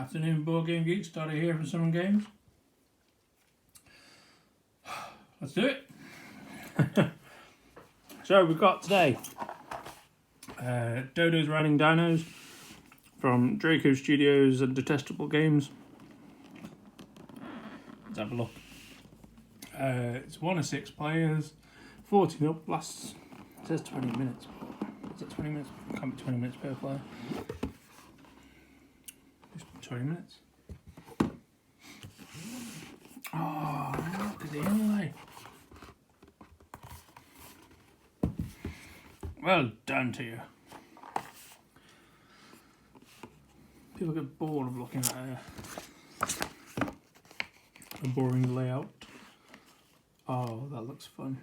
Afternoon, Board Game Geeks. Dodo here from Summon Games. Let's do it. So we've got today Dodos Running Dinos from Draco Studios and Detestable Games. Let's have a look. It's 1 of 6 players, 14 up, lasts, it says 20 minutes. Is it 20 minutes? It can't be 20 minutes per player. Just 20 minutes. Oh, look at the inlay. Well done to you. People get bored of looking at a boring layout. Oh, that looks fun.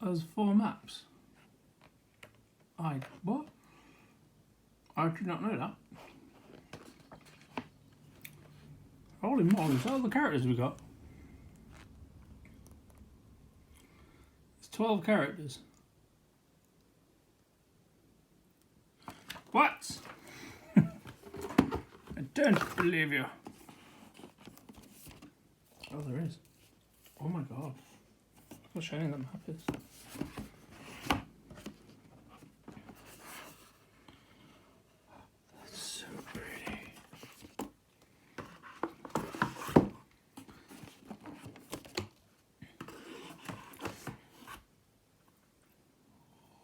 There's 4 maps. What? I did not know that. Holy moly, is that all the characters we got? It's 12 characters. What? I don't believe you. Oh, there is. Oh my god. Look how shiny that map is. That's so pretty.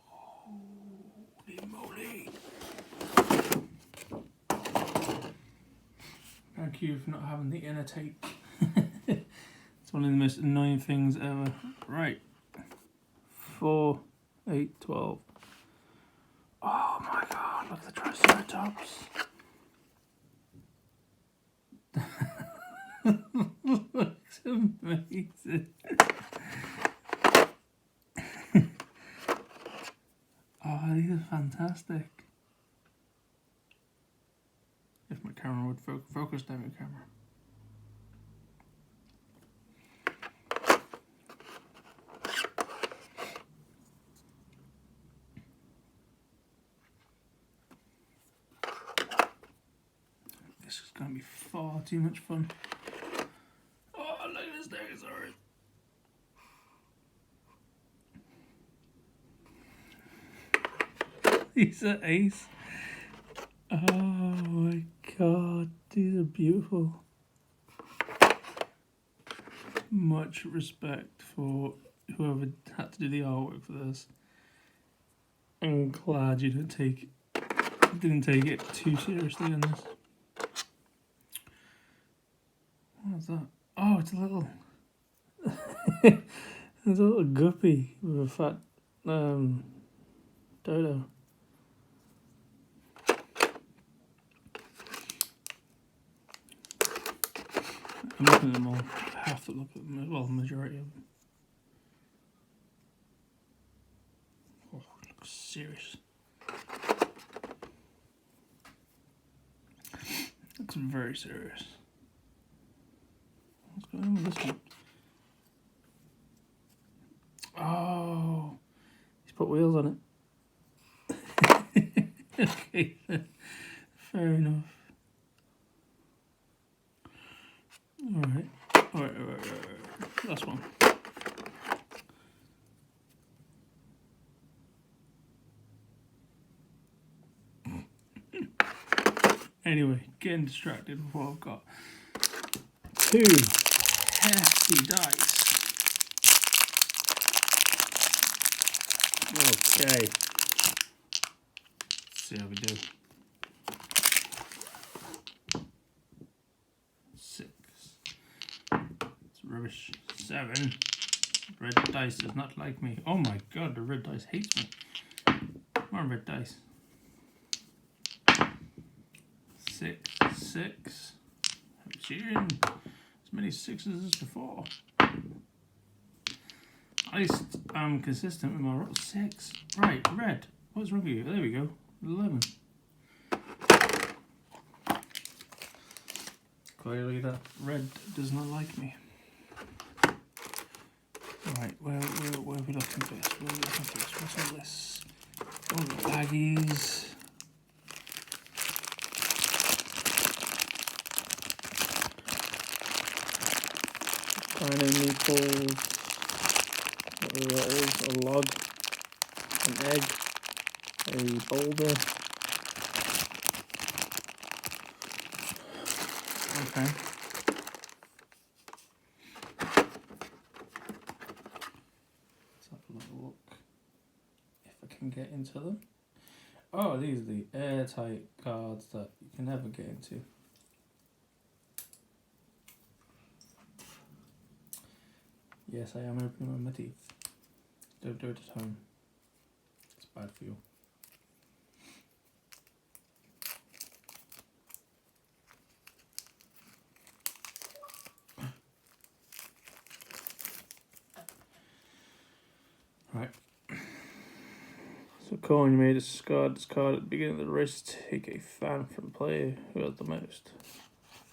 Holy moly. Thank you for not having the inner tape. It's one of the most annoying things ever. Right. 4, 8, 12. Oh my god, look at the Triceratops. Looks amazing. Oh, these are fantastic. If my camera would focus down your camera. This is going to be far too much fun. Oh, look at this dinosaur. These are ace. Oh my god, these are beautiful. Much respect for whoever had to do the artwork for this. I'm glad you didn't take it too seriously on this. What is that? Oh, it's a little there's a little guppy with a fat dodo. I'm looking at them all. I have to look at them as well, the majority of them. Oh, it looks serious. Looks very serious. What's going on with this one? Oh, he's put wheels on it. Okay, fair enough. Alright. Last one. Anyway, getting distracted before I've got 2 hefty dice. Okay. Let's see how we do. 6. It's rubbish. 7. Red dice does not like me. Oh my god, the red dice hates me. Come on, red dice. 6. I'm cheating. As many 6s as before. At least I'm consistent with my roll. 6. Right, red. What's wrong with you? There we go. 11. Clearly that red does not like me. Right, where are we looking for this? Where are we looking for this? What's all this? All the baggies. Dino meatballs. Whatever that is. A log. An egg. A boulder. Okay. Let's have a little look if I can get into them. Oh, these are the airtight cards that you can never get into. Yes, I am opening my teeth. Don't do it at home. It's bad for you. Right. So coin, you made a discard at the beginning of the race. Take a fan from player who has the most.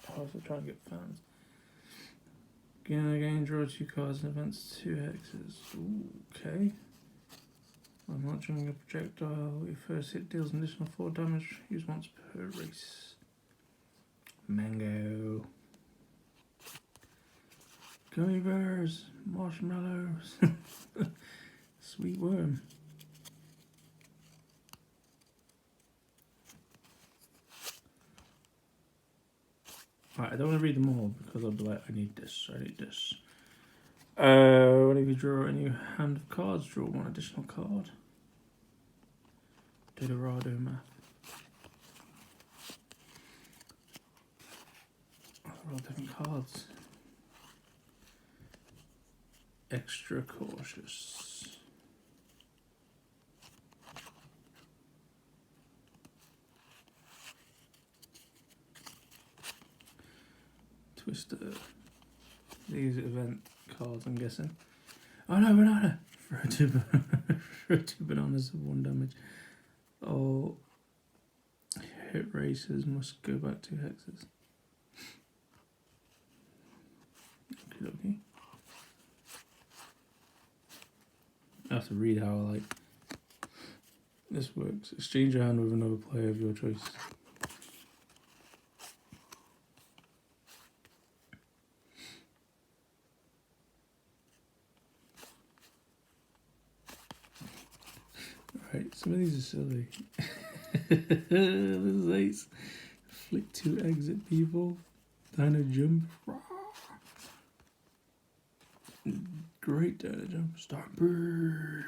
How is it trying to get fans? Beginning of the game, draw 2 cards and advance 2 hexes. Ooh, okay. I'm launching a projectile. Your first hit deals an additional 4 damage. Use once per race. Mango. Gummy bears. Marshmallows. Sweet worm. Right, I don't want to read them all because I'll be like, I need this. Whenever you draw a new hand of cards, draw 1 additional card. Dodo math. Oh, they're all different cards. Extra cautious. Twister. These event cards, I'm guessing. Oh no, banana! Throw 2 bananas of 1 damage. All hit races must go back 2 hexes. Okay. I have to read how like this works. Exchange your hand with another player of your choice. Right, some of these are silly. This is ace. Flick 2 exit people. Dino jump. Great dino jump. Starbird.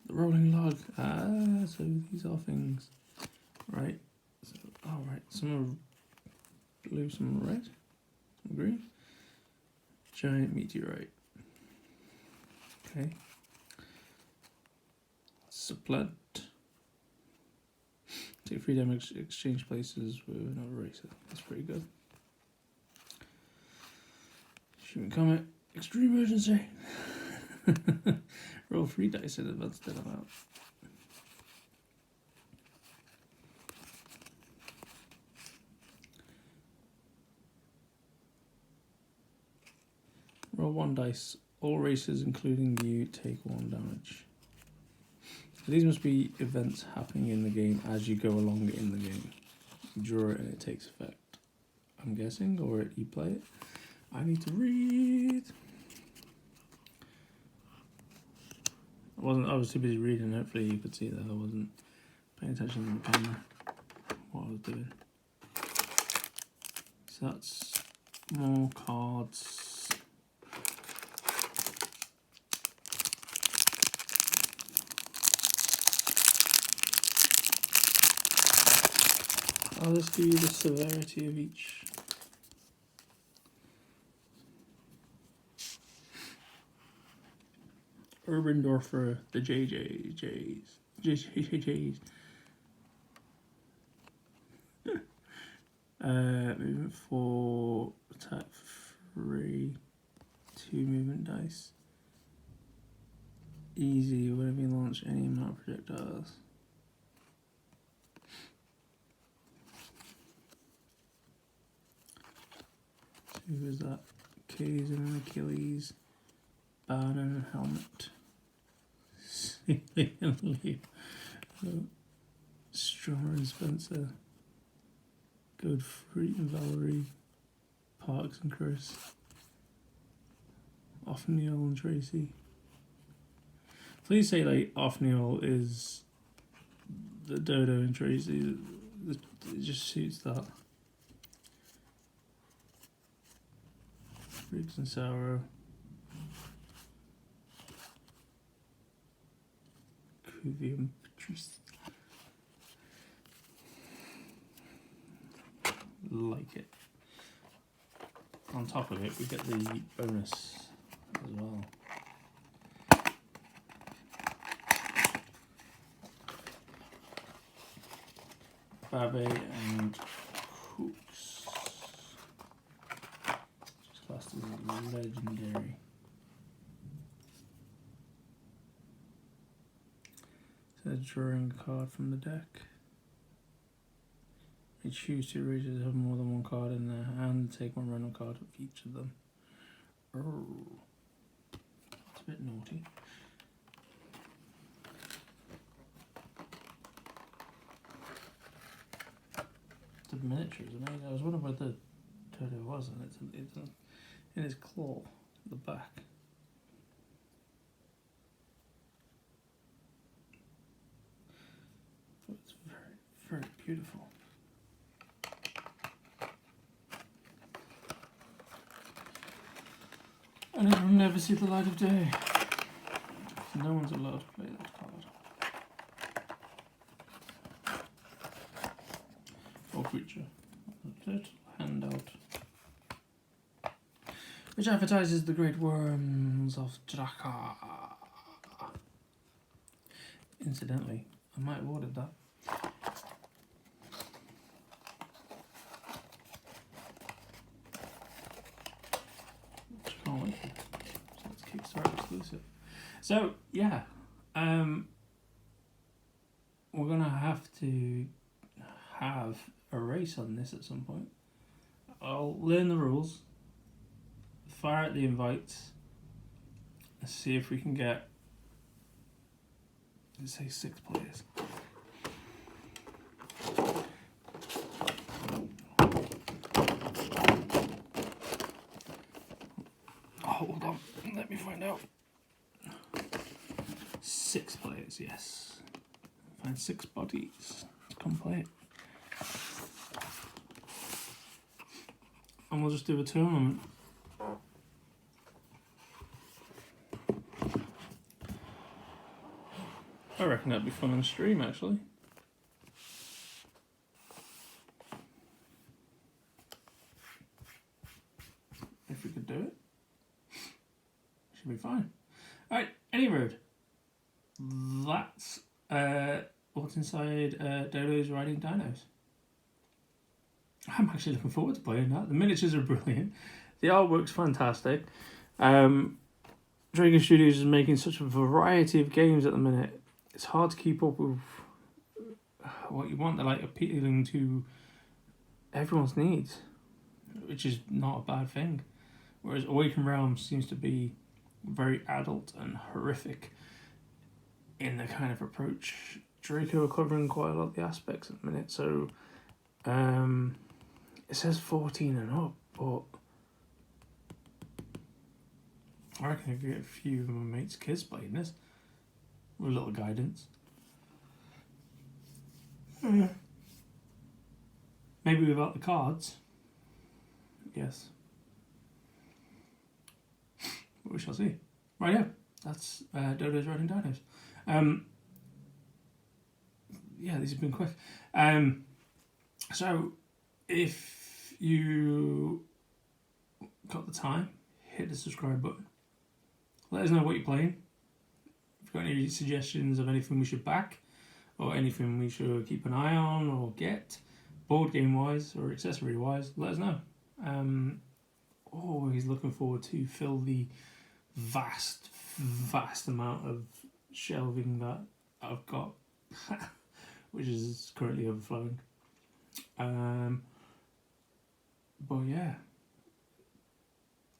The rolling log. Ah, so these are things. Right. So, alright. Some are blue, some are red. Some green. Giant meteorite. Okay. Supplant. Take 3 damage, exchange places with another racer. That's pretty good. Shooting comet. Extreme emergency. Roll 3 dice in advance, then I'm out. Roll 1 dice. All races, including you, take 1 damage. So these must be events happening in the game as you go along in the game. You draw it and it takes effect. I'm guessing, or you play it. I need to read. I was too busy reading. Hopefully you could see that I wasn't paying attention to the camera, what I was doing. So that's more cards. I'll just give you the severity of each. Urbandorfer, the JJJs. Movement 4, attack 3, 2 movement dice. Easy, whenever you launch any amount of projectiles. Who is that? Hercules and an Achilles, Ban and a helmet, Sealy and Leo, Strummer and Spencer, Godfrey and Valerie, Parks and Chris, Othniel and Tracy. Please say like Othniel is the Dodo and Tracy. It just suits that. Briggs and Sorrow. Cuvie and Patrice. Like it. On top of it, we get the bonus as well. Babe and Hooks. Just classed as legendary. So drawing a card from the deck. You choose two races have more than one card in their hand, take one random card of each of them. Oh, that's a bit naughty. The miniatures, amazing. I was wondering what the Dodo was, and it's in his claw at the back. It's very, very beautiful. And it will never see the light of day. No one's allowed to play that card. Or creature. Little handout. Which advertises the great worms of Draka. Incidentally, I might have ordered that. So it's Kickstarter exclusive. So yeah, we're gonna have to have a race on this at some point. I'll learn the rules, fire out the invites, and see if we can get, let's say, 6 players. Hold on, let me find out. 6 players, yes. Find 6 bodies to come play it. And we'll just do a tournament. I reckon that'd be fun on stream, actually. If we could do it. Should be fine. Alright, any road. That's what's inside Dodo's Riding Dinos. I'm actually looking forward to playing that. The miniatures are brilliant. The artwork's fantastic. Dragon Studios is making such a variety of games at the minute. It's hard to keep up with what you want. They're like appealing to everyone's needs, which is not a bad thing. Whereas Awakened Realms seems to be very adult and horrific in the kind of approach. Draco are covering quite a lot of the aspects at the minute, so it says 14 and up, but I reckon if you get a few of my mates' kids playing this with a little guidance, maybe without the cards, yes, we shall see. Right, yeah, that's Dodo's Riding Dinos. Yeah, these have been quick. So if you got the time, hit the subscribe button. Let us know what you're playing. If you've got any suggestions of anything we should back, or anything we should keep an eye on or get, board game wise or accessory wise, let us know. Always looking forward to fill the vast amount of shelving that I've got, which is currently overflowing. But yeah,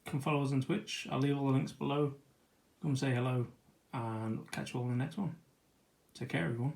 can follow us on Twitch. I'll leave all the links below. Come say hello, and catch you all in the next one. Take care, everyone.